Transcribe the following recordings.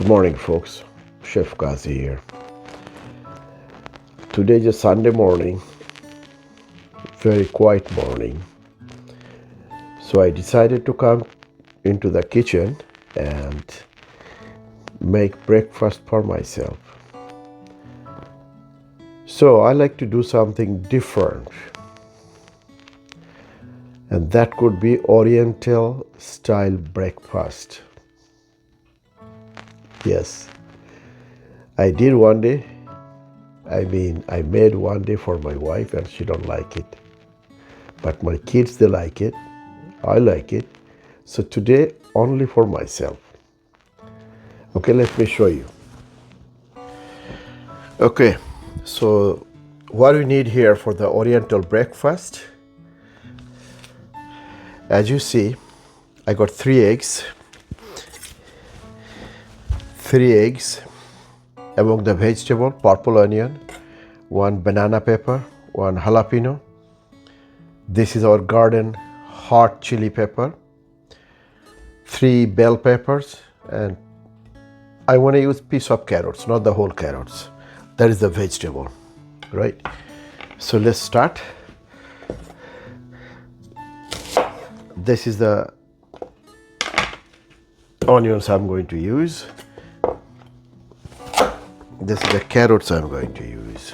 Good morning, folks. Chef Kazi here. Today is a Sunday morning, very quiet morning. So I decided to come into the kitchen and make breakfast for myself. So I like to do something different, and that could be Oriental style breakfast. Yes, I did one day. I made one day for my wife and she don't like it. But my kids, they like it. I like it. So today, only for myself. Okay, let me show you. Okay, so what we need here for the Oriental breakfast, as you see, I got 3 eggs. 3 eggs among the vegetable, purple onion, 1 banana pepper, 1 jalapeno. This is our garden hot chili pepper, 3 bell peppers, and I want to use piece of carrots, not the whole carrots. That is the vegetable, right? So let's start. This is the onions I'm going to use. This is the carrots I'm going to use.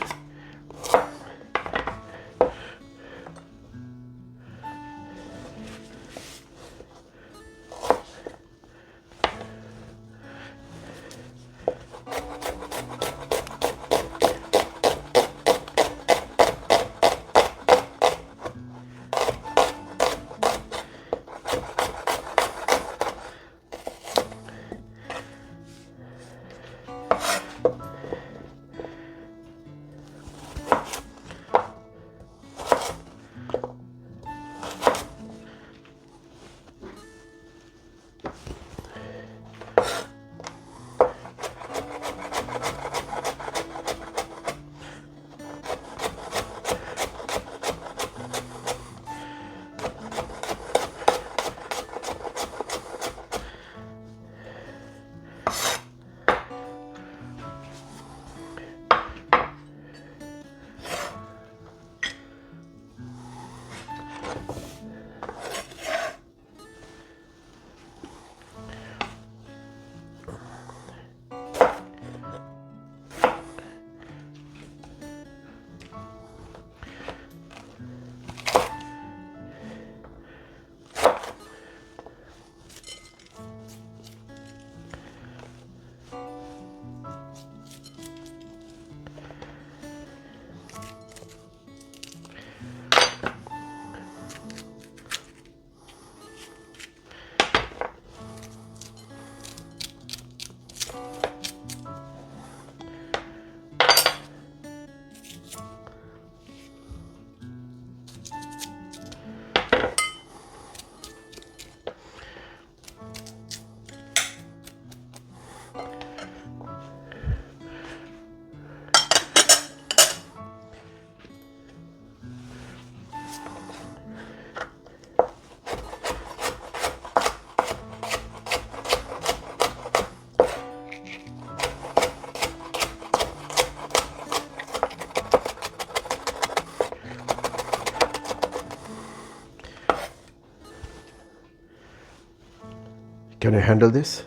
Can you handle this?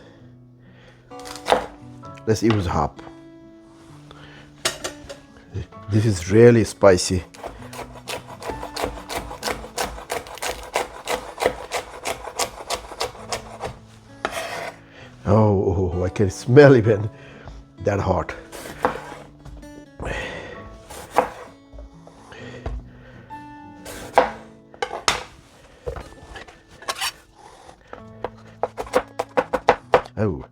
Let's use half. This is really spicy. Oh, I can smell even that hot. Oh.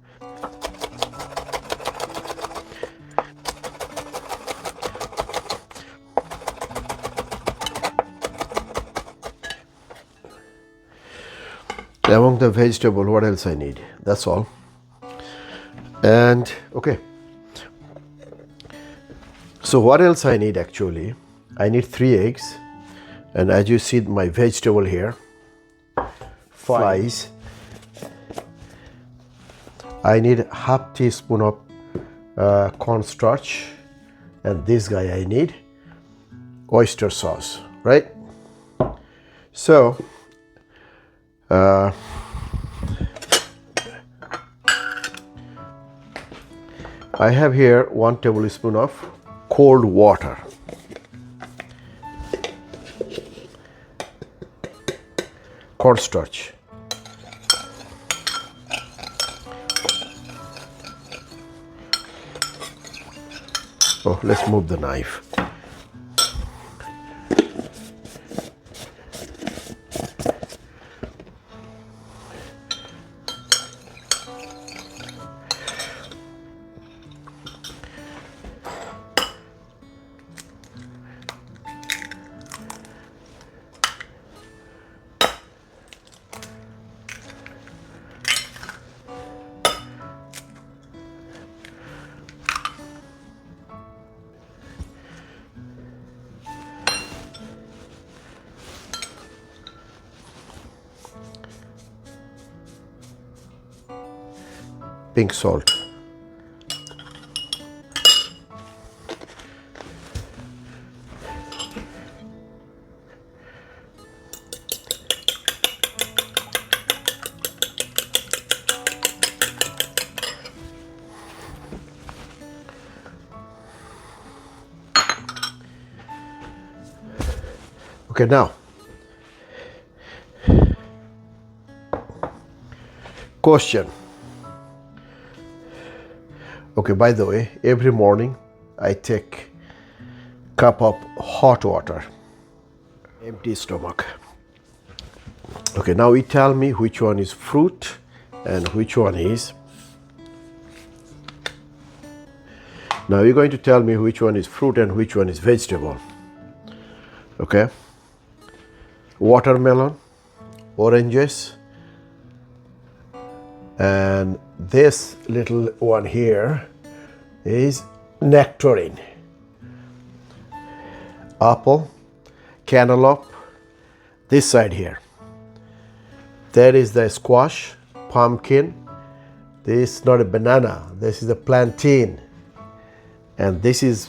Among the vegetable, what else I need? That's all. And okay. So what else I need actually? I need 3 eggs. And as you see my vegetable here, 5 I need half teaspoon of cornstarch, and this guy I need oyster sauce, right? So I have here 1 tablespoon of cold water. Cornstarch. Oh, let's move the knife. Pink salt. Okay, now question. Okay, by the way, every morning I take cup of hot water, empty stomach. Okay, now you tell me which one is fruit and which one is. Now you're going to tell me which one is fruit and which one is vegetable. Okay, watermelon, oranges, and this little one here is nectarine. Apple, cantaloupe, this side here. There is the squash, pumpkin. This is not a banana, this is a plantain. And this is,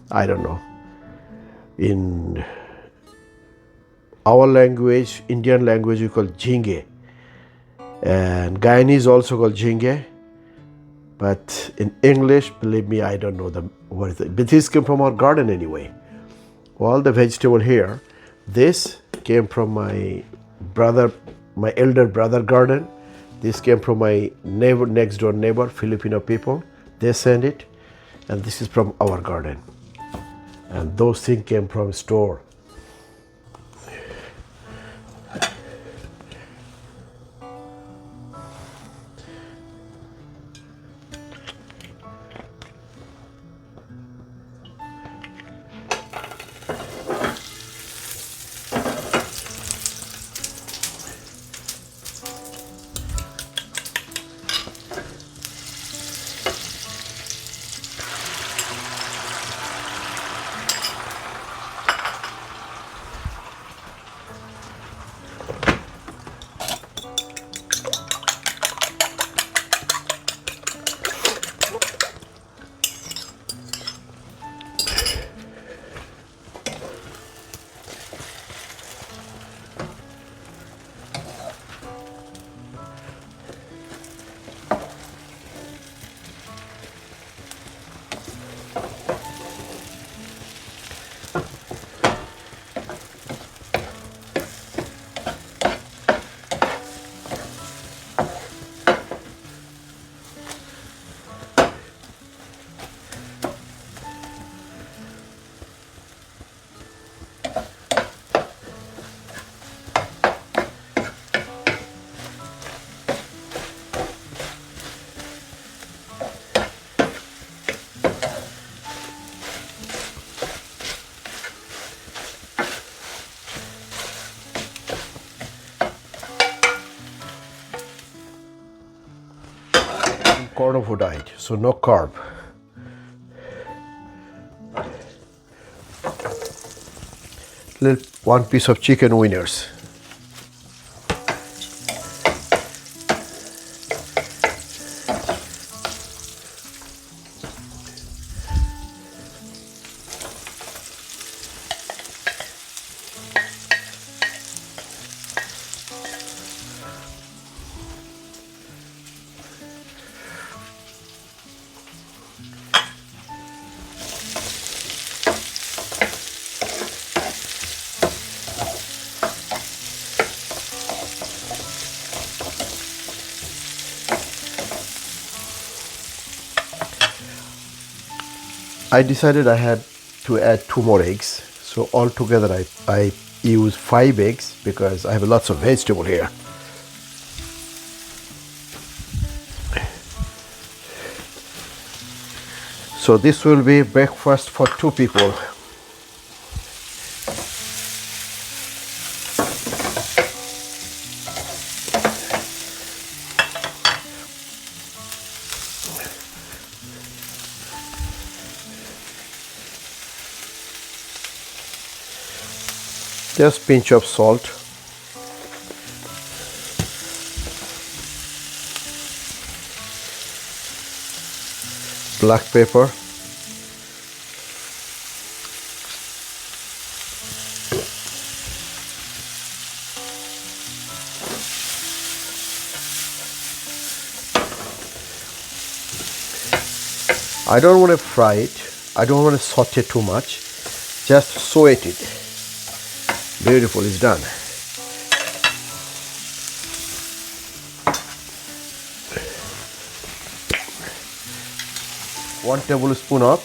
I don't know, in our language, Indian language, we call jhinge. And Guyanese also called jhinge. But in English, believe me, I don't know what is it. But this came from our garden anyway. All the vegetable here, this came from my elder brother garden. This came from my neighbor, next door neighbor, Filipino people. They sent it. And this is from our garden. And those things came from store. Carnivore diet, so no carb. Little 1 piece of chicken wieners. I decided I had to add 2 more eggs. So altogether I use 5 eggs because I have lots of vegetable here. So this will be breakfast for 2 people. Just pinch of salt. Black pepper. I don't want to fry it. I don't want to saute too much. Just sauté it. Beautiful, it's done. One tablespoon of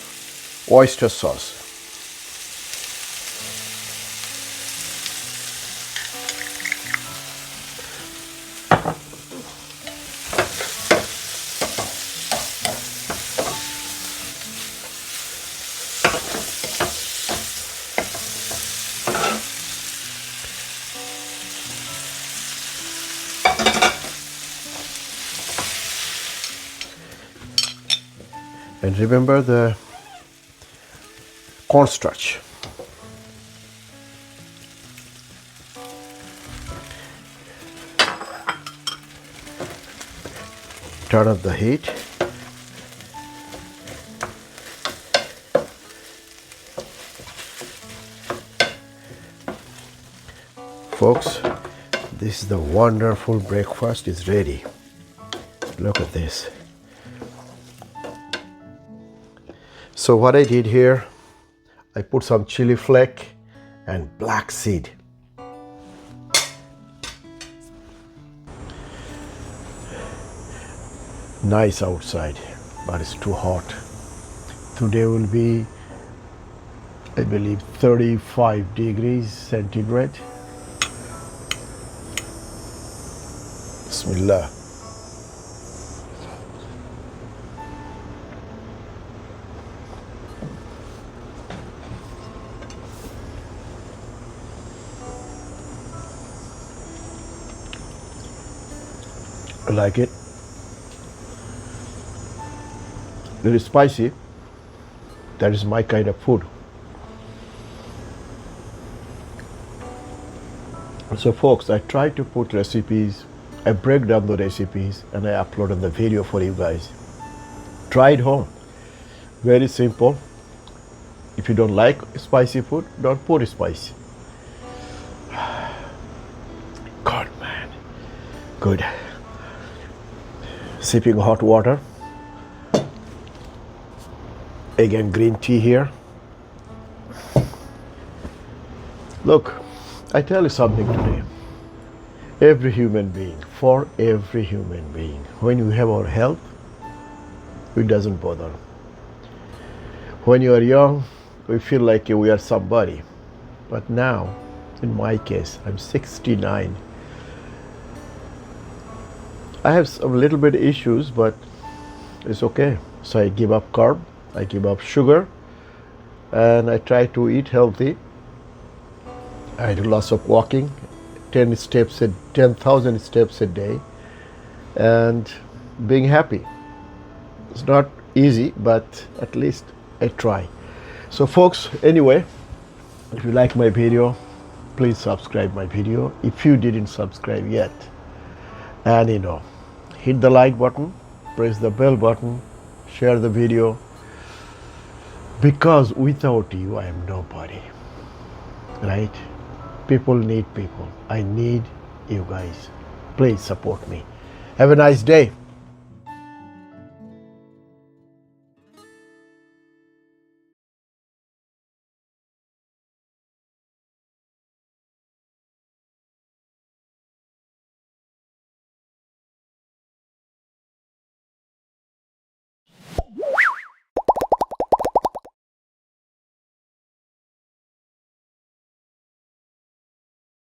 oyster sauce. And remember the cornstarch. Turn up the heat. Folks, this is the wonderful breakfast is ready. Look at this. So what I did here, I put some chili flake and black seed. Nice outside, but it's too hot. Today will be, I believe, 35 degrees centigrade. Bismillah. I like it. Very spicy. That is my kind of food. So folks, I try to put recipes, I break down the recipes and I upload on the video for you guys. Try it home. Very simple. If you don't like spicy food, don't put spicy. God, man. Good. Sipping hot water. Again, green tea here. Look, I tell you something today. Every human being, for every human being, when you have our health, it doesn't bother. When you are young, we feel like we are somebody. But now, in my case, I'm 69. I have some little bit issues, but it's okay. So I give up carb, I give up sugar, and I try to eat healthy. I do lots of walking, 10,000 steps a day, and being happy. It's not easy, but at least I try. So folks, anyway, if you like my video, please subscribe my video if you didn't subscribe yet. And hit the like button, press the bell button, share the video, because without you I am nobody, right? People need people. I need you guys. Please support me. Have a nice day.